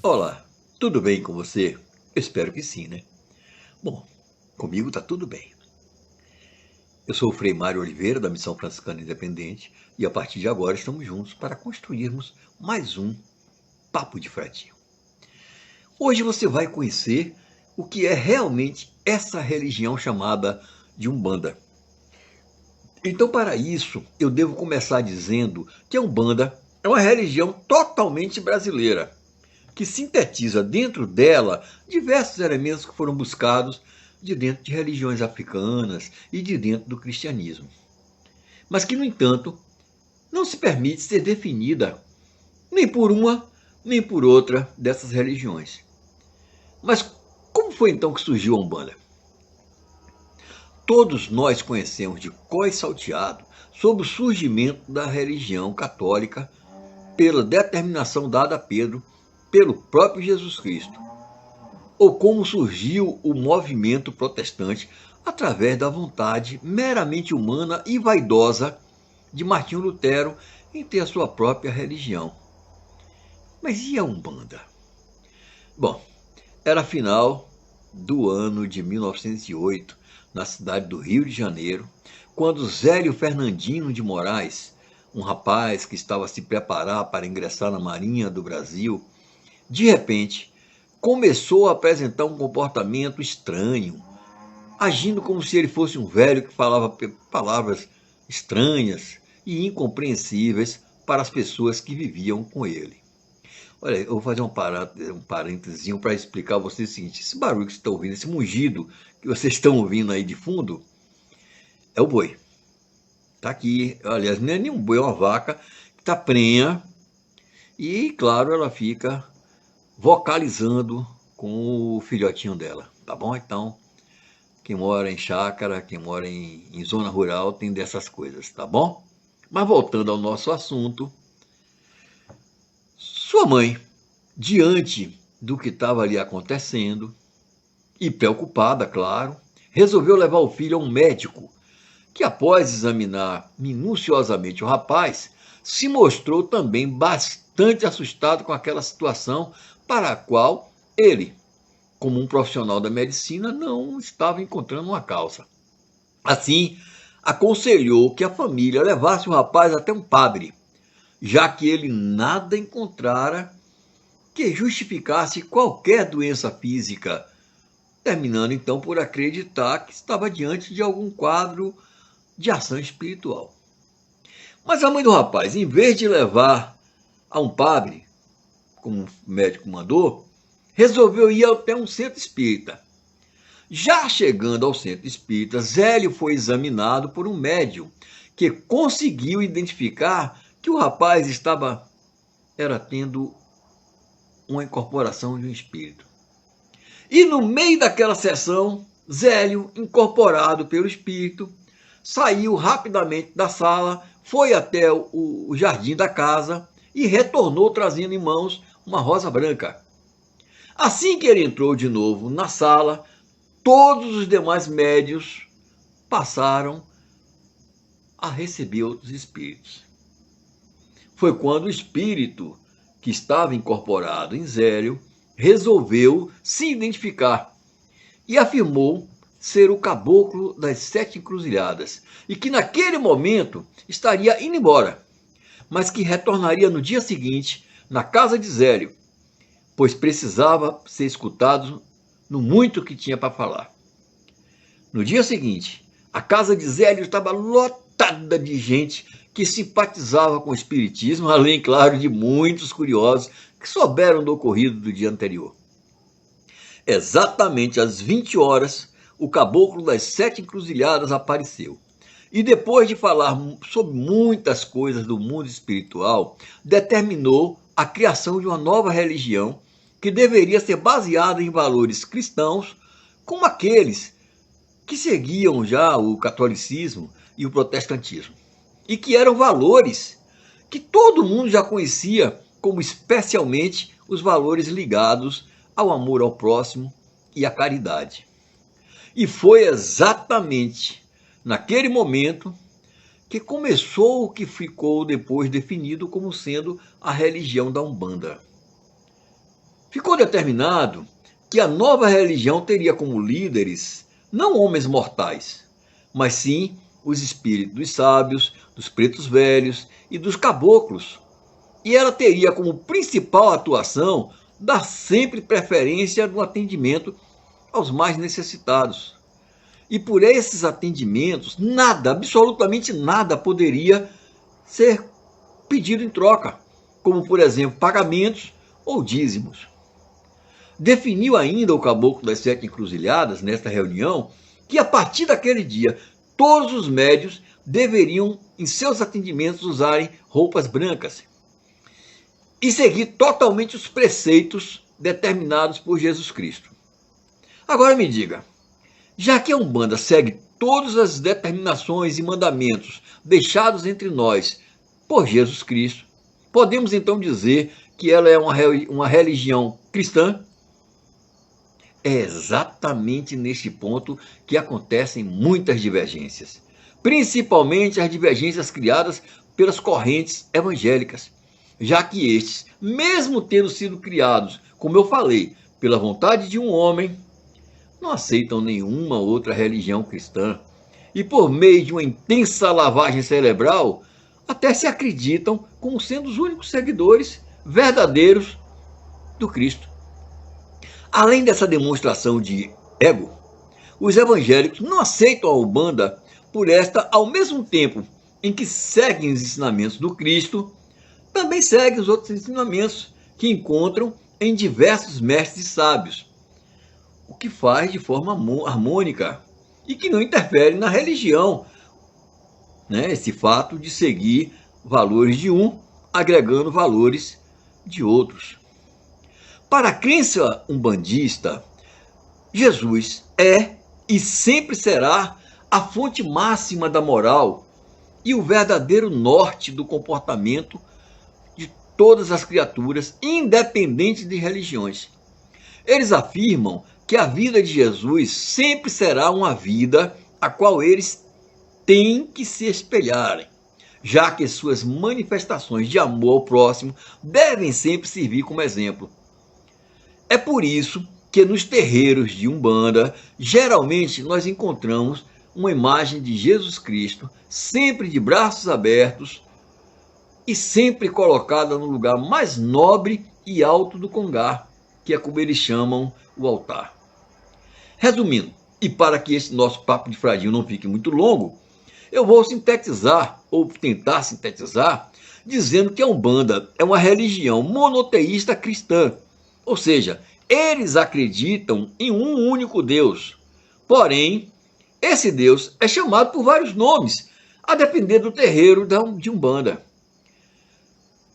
Olá, tudo bem com você? Eu espero que sim, né? Bom, comigo tá tudo bem. Eu sou o Frei Mário Oliveira, da Missão Franciscana Independente, e a partir de agora estamos juntos para construirmos mais um Papo de Fratinho. Hoje você vai conhecer o que é realmente essa religião chamada de Umbanda. Então, para isso, eu devo começar dizendo que a Umbanda é uma religião totalmente brasileira, que sintetiza dentro dela diversos elementos que foram buscados de dentro de religiões africanas e de dentro do cristianismo. Mas que, no entanto, não se permite ser definida nem por uma nem por outra dessas religiões. Mas como foi então que surgiu a Umbanda? Todos nós conhecemos de cor e salteado sobre o surgimento da religião católica pela determinação dada a Pedro pelo próprio Jesus Cristo, ou como surgiu o movimento protestante através da vontade meramente humana e vaidosa de Martinho Lutero em ter a sua própria religião. Mas e a Umbanda? Bom, era final do ano de 1908, na cidade do Rio de Janeiro, quando Zélio Fernandino de Moraes, um rapaz que estava a se preparar para ingressar na Marinha do Brasil, de repente começou a apresentar um comportamento estranho, agindo como se ele fosse um velho que falava palavras estranhas e incompreensíveis para as pessoas que viviam com ele. Olha, eu vou fazer um parênteses para explicar a vocês o seguinte: esse barulho que vocês estão ouvindo, esse mugido que vocês estão ouvindo aí de fundo, é o boi. Está aqui, aliás, não é nem um boi, é uma vaca que está prenha e, claro, ela fica vocalizando com o filhotinho dela, tá bom? Então, quem mora em chácara, quem mora em zona rural tem dessas coisas, tá bom? Mas voltando ao nosso assunto, sua mãe, diante do que estava ali acontecendo, e preocupada, claro, resolveu levar o filho a um médico, que após examinar minuciosamente o rapaz, se mostrou também bastante assustado com aquela situação para a qual ele, como um profissional da medicina, não estava encontrando uma causa. Assim, aconselhou que a família levasse o rapaz até um padre, já que ele nada encontrara que justificasse qualquer doença física, terminando então por acreditar que estava diante de algum quadro de ação espiritual. Mas a mãe do rapaz, em vez de levar a um padre, como o médico mandou, resolveu ir até um centro espírita. Já chegando ao centro espírita, Zélio foi examinado por um médium que conseguiu identificar que o rapaz era tendo uma incorporação de um espírito. E no meio daquela sessão, Zélio, incorporado pelo espírito, saiu rapidamente da sala, foi até o jardim da casa e retornou trazendo em mãos uma rosa branca. Assim que ele entrou de novo na sala, todos os demais médios passaram a receber outros espíritos. Foi quando o espírito que estava incorporado em Zélio resolveu se identificar e afirmou ser o caboclo das 7 encruzilhadas e que naquele momento estaria indo embora, mas que retornaria no dia seguinte na casa de Zélio, pois precisava ser escutado no muito que tinha para falar. No dia seguinte, a casa de Zélio estava lotada de gente que simpatizava com o espiritismo, além, claro, de muitos curiosos que souberam do ocorrido do dia anterior. Exatamente às 20 horas, o caboclo das 7 encruzilhadas apareceu. E depois de falar sobre muitas coisas do mundo espiritual, determinou a criação de uma nova religião que deveria ser baseada em valores cristãos, como aqueles que seguiam já o catolicismo e o protestantismo, e que eram valores que todo mundo já conhecia, como especialmente os valores ligados ao amor ao próximo e à caridade. E foi exatamente naquele momento que começou o que ficou depois definido como sendo a religião da Umbanda. Ficou determinado que a nova religião teria como líderes não homens mortais, mas sim os espíritos dos sábios, dos pretos velhos e dos caboclos. E ela teria como principal atuação dar sempre preferência no atendimento aos mais necessitados. E por esses atendimentos, nada, absolutamente nada poderia ser pedido em troca, como por exemplo pagamentos ou dízimos. Definiu ainda o caboclo das 7 encruzilhadas, nesta reunião, que a partir daquele dia, todos os médios deveriam, em seus atendimentos, usarem roupas brancas e seguir totalmente os preceitos determinados por Jesus Cristo. Agora me diga, já que a Umbanda segue todas as determinações e mandamentos deixados entre nós por Jesus Cristo, podemos então dizer que ela é uma religião cristã? É exatamente neste ponto que acontecem muitas divergências, principalmente as divergências criadas pelas correntes evangélicas, já que estes, mesmo tendo sido criados, como eu falei, pela vontade de um homem, não aceitam nenhuma outra religião cristã e, por meio de uma intensa lavagem cerebral, até se acreditam como sendo os únicos seguidores verdadeiros do Cristo. Além dessa demonstração de ego, os evangélicos não aceitam a Umbanda por esta, ao mesmo tempo em que seguem os ensinamentos do Cristo, também seguem os outros ensinamentos que encontram em diversos mestres sábios, o que faz de forma harmônica e que não interfere na religião, né? Esse fato de seguir valores de um, agregando valores de outros. Para a crença umbandista, Jesus é e sempre será a fonte máxima da moral e o verdadeiro norte do comportamento de todas as criaturas, independente de religiões. Eles afirmam que a vida de Jesus sempre será uma vida a qual eles têm que se espelharem, já que suas manifestações de amor ao próximo devem sempre servir como exemplo. É por isso que nos terreiros de Umbanda, geralmente nós encontramos uma imagem de Jesus Cristo, sempre de braços abertos e sempre colocada no lugar mais nobre e alto do congá, que é como eles chamam o altar. Resumindo, e para que esse nosso papo de fradinho não fique muito longo, eu vou sintetizar, ou tentar sintetizar, dizendo que a Umbanda é uma religião monoteísta cristã, ou seja, eles acreditam em um único Deus. Porém, esse Deus é chamado por vários nomes, a depender do terreiro de Umbanda.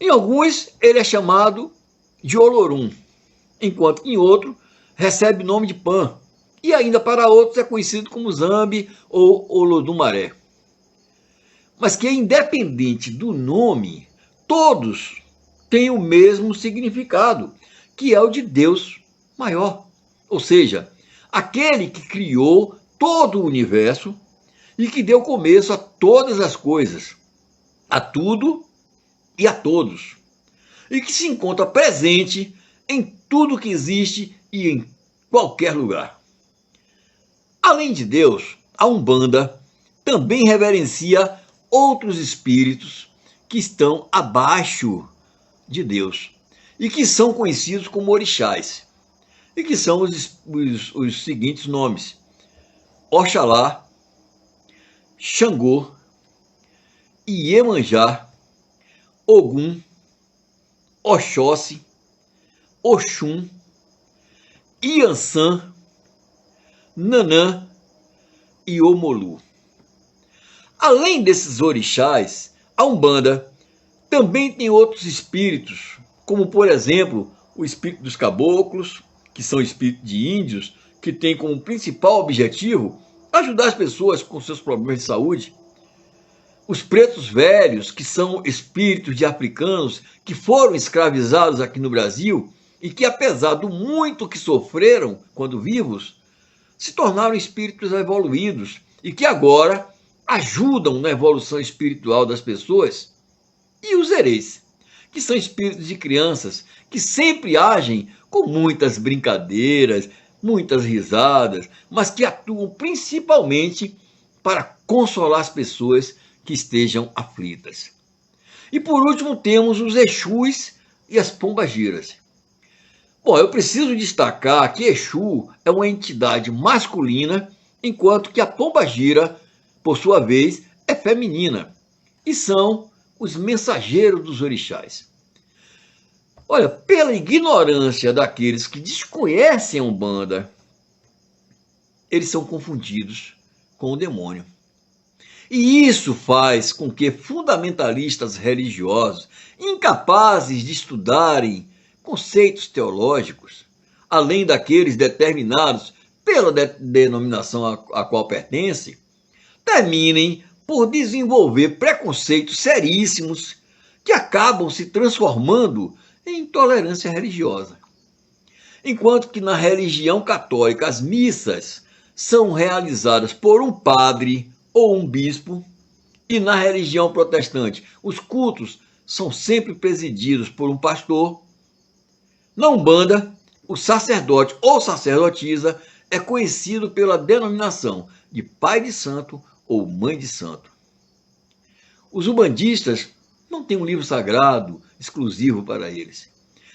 Em alguns, ele é chamado de Olorum, enquanto que em outro recebe o nome de Pan. E ainda para outros é conhecido como Zambi ou Olodumaré. Mas que independente do nome, todos têm o mesmo significado, que é o de Deus maior. Ou seja, aquele que criou todo o universo e que deu começo a todas as coisas, a tudo e a todos. E que se encontra presente em tudo que existe e em qualquer lugar. Além de Deus, a Umbanda também reverencia outros espíritos que estão abaixo de Deus e que são conhecidos como orixás, e que são os seguintes nomes: Oxalá, Xangô, Iemanjá, Ogum, Oxóssi, Oxum, Iansã, Nanã e Omolu. Além desses orixás, a Umbanda também tem outros espíritos, como por exemplo o espírito dos caboclos, que são espíritos de índios, que tem como principal objetivo ajudar as pessoas com seus problemas de saúde. Os pretos velhos, que são espíritos de africanos que foram escravizados aqui no Brasil e que, apesar do muito que sofreram quando vivos, se tornaram espíritos evoluídos e que agora ajudam na evolução espiritual das pessoas. E os hereis, que são espíritos de crianças que sempre agem com muitas brincadeiras, muitas risadas, mas que atuam principalmente para consolar as pessoas que estejam aflitas. E por último temos os Exus e as pombagiras. Bom, eu preciso destacar que Exu é uma entidade masculina, enquanto que a pombagira, por sua vez, é feminina. E são os mensageiros dos orixás. Olha, pela ignorância daqueles que desconhecem a Umbanda, eles são confundidos com o demônio. E isso faz com que fundamentalistas religiosos, incapazes de estudarem conceitos teológicos, além daqueles determinados pela denominação a qual pertence, terminem por desenvolver preconceitos seríssimos que acabam se transformando em intolerância religiosa. Enquanto que na religião católica as missas são realizadas por um padre ou um bispo, e na religião protestante os cultos são sempre presididos por um pastor, na Umbanda o sacerdote ou sacerdotisa é conhecido pela denominação de pai de santo ou mãe de santo. Os umbandistas não têm um livro sagrado exclusivo para eles,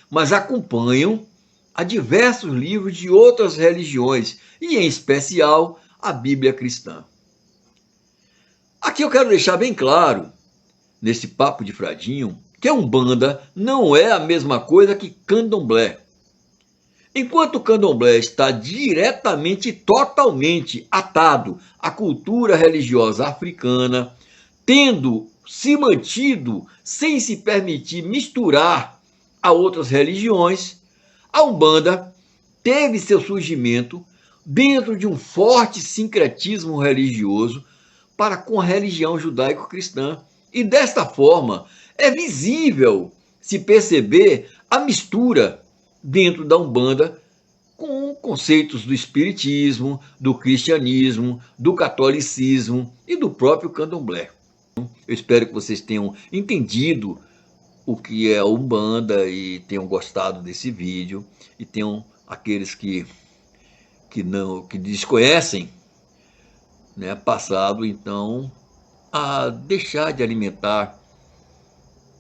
mas acompanham a diversos livros de outras religiões, e em especial a Bíblia cristã. Aqui eu quero deixar bem claro, nesse papo de fradinho, que a Umbanda não é a mesma coisa que Candomblé. Enquanto o Candomblé está diretamente e totalmente atado à cultura religiosa africana, tendo se mantido sem se permitir misturar a outras religiões, a Umbanda teve seu surgimento dentro de um forte sincretismo religioso para com a religião judaico-cristã. E desta forma é visível se perceber a mistura dentro da Umbanda com conceitos do espiritismo, do cristianismo, do catolicismo e do próprio candomblé. Eu espero que vocês tenham entendido o que é a Umbanda e tenham gostado desse vídeo, e tenham aqueles que desconhecem, né, passado então a deixar de alimentar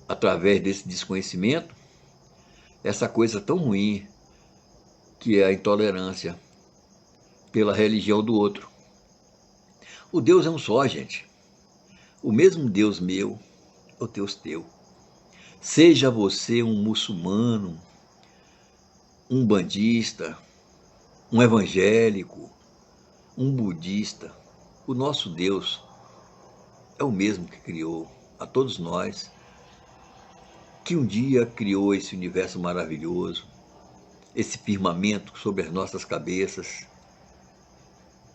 através desse desconhecimento essa coisa tão ruim que é a intolerância pela religião do outro. O Deus é um só, gente. O mesmo Deus meu é o Deus teu. Seja você um muçulmano, um bandista, um evangélico, um budista, o nosso Deus é o mesmo que criou a todos nós, que um dia criou esse universo maravilhoso, esse firmamento sobre as nossas cabeças,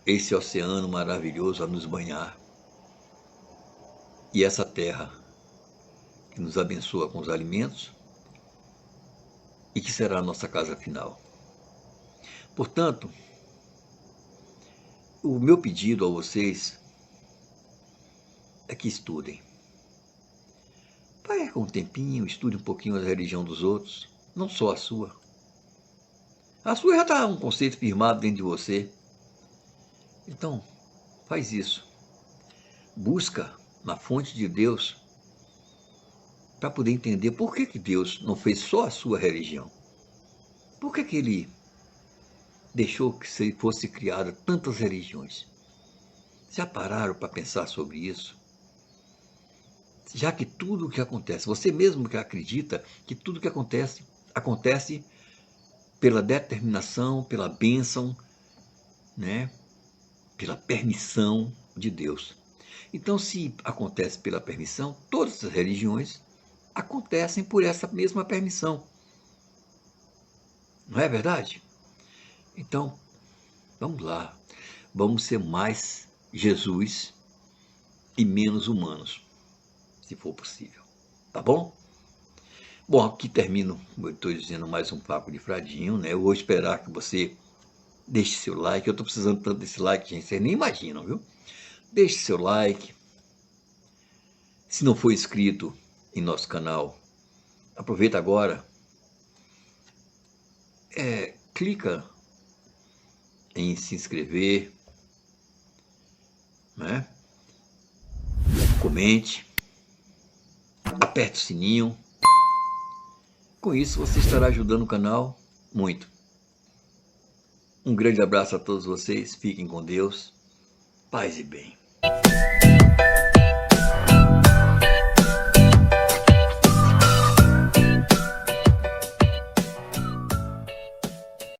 esse oceano maravilhoso a nos banhar, e essa terra que nos abençoa com os alimentos e que será a nossa casa final. Portanto, o meu pedido a vocês é que estudem. Perca um tempinho, estude um pouquinho a religião dos outros, não só a sua. A sua já está um conceito firmado dentro de você. Então, faz isso. Busca na fonte de Deus para poder entender por que Deus não fez só a sua religião. Por que Ele deixou que fosse criada tantas religiões? Já pararam para pensar sobre isso? Já que tudo o que acontece, você mesmo que acredita que tudo que acontece, acontece pela determinação, pela bênção, né? Pela permissão de Deus. Então, se acontece pela permissão, todas as religiões acontecem por essa mesma permissão. Não é verdade? Então, vamos lá. Vamos ser mais Jesus e menos humanos, se for possível. Tá bom? Bom, aqui termino, como eu estou dizendo, mais um papo de fradinho, né? Eu vou esperar que você deixe seu like. Eu estou precisando tanto desse like, gente, vocês nem imaginam, viu? Deixe seu like. Se não for inscrito em nosso canal, aproveita agora, clica em se inscrever, né? Comente, aperte o sininho. Com isso você estará ajudando o canal muito. Um grande abraço a todos vocês, fiquem com Deus, paz e bem.